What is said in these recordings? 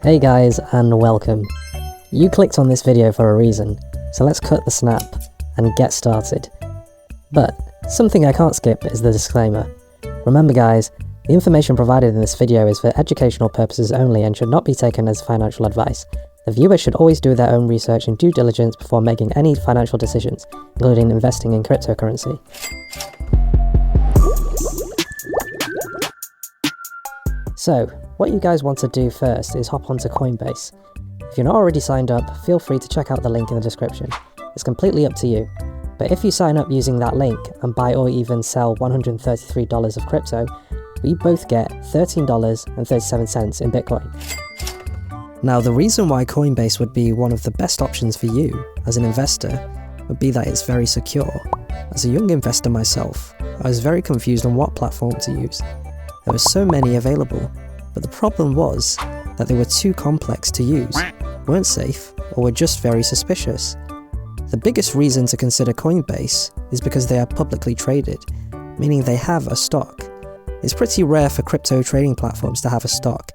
Hey guys, and welcome. You clicked on this video for a reason, so let's cut the snap and get started. But something I can't skip is the disclaimer. Remember guys, the information provided in this video is for educational purposes only and should not be taken as financial advice. The viewer should always do their own research and due diligence before making any financial decisions, including investing in cryptocurrency. So, what you guys want to do first is hop onto Coinbase. If you're not already signed up, feel free to check out the link in the description. It's completely up to you. But if you sign up using that link and buy or even sell $133 of crypto, we both get $13.37 in Bitcoin. Now, the reason why Coinbase would be one of the best options for you as an investor would be that it's very secure. As a young investor myself, I was very confused on what platform to use. There were so many available, but the problem was that they were too complex to use, weren't safe, or were just very suspicious. The biggest reason to consider Coinbase is because they are publicly traded, meaning they have a stock. It's pretty rare for crypto trading platforms to have a stock,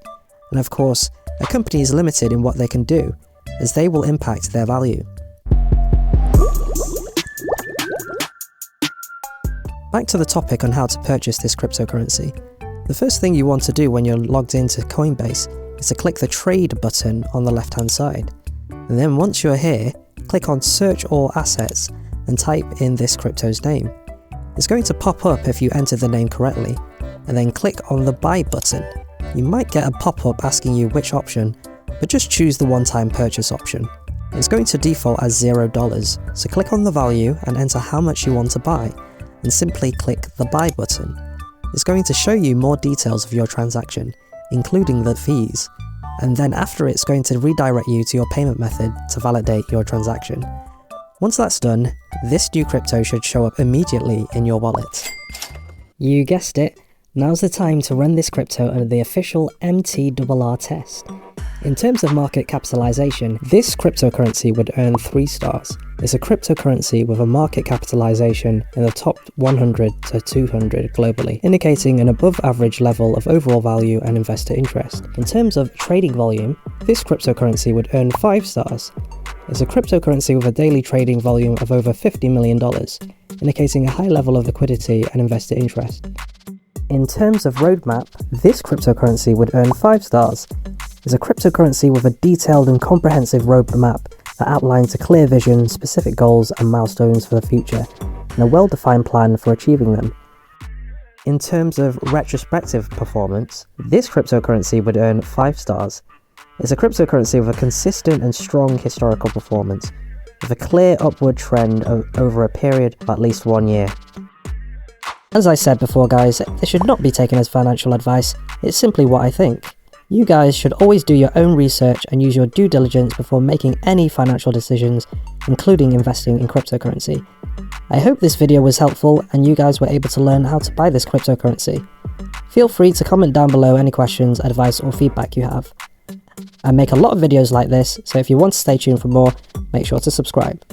and of course, a company is limited in what they can do, as they will impact their value. Back to the topic on how to purchase this cryptocurrency. The first thing you want to do when you're logged into Coinbase is to click the trade button on the left hand side. And then once you're here, click on search all assets and type in this crypto's name. It's going to pop up if you enter the name correctly, and then click on the buy button. You might get a pop-up asking you which option, but just choose the one-time purchase option. It's going to default as $0, so click on the value and enter how much you want to buy, and simply click the buy button. It's going to show you more details of your transaction, including the fees, and then after it's going to redirect you to your payment method to validate your transaction. Once that's done, this new crypto should show up immediately in your wallet. You guessed it, now's the time to run this crypto under the official MTRR test. In terms of market capitalization, this cryptocurrency would earn 3 stars. It's a cryptocurrency with a market capitalization in the top 100 to 200 globally, indicating an above average level of overall value and investor interest. In terms of trading volume, this cryptocurrency would earn 5 stars. It's a cryptocurrency with a daily trading volume of over $50 million, indicating a high level of liquidity and investor interest. In terms of roadmap, this cryptocurrency would earn 5 stars. It's a cryptocurrency with a detailed and comprehensive roadmap that outlines a clear vision, specific goals and milestones for the future, and a well-defined plan for achieving them. In terms of retrospective performance, this cryptocurrency would earn 5 stars. It's a cryptocurrency with a consistent and strong historical performance, with a clear upward trend over a period of at least 1 year. As I said before guys, this should not be taken as financial advice, it's simply what I think. You guys should always do your own research and use your due diligence before making any financial decisions, including investing in cryptocurrency. I hope this video was helpful and you guys were able to learn how to buy this cryptocurrency. Feel free to comment down below any questions, advice or feedback you have. I make a lot of videos like this, so if you want to stay tuned for more, make sure to subscribe.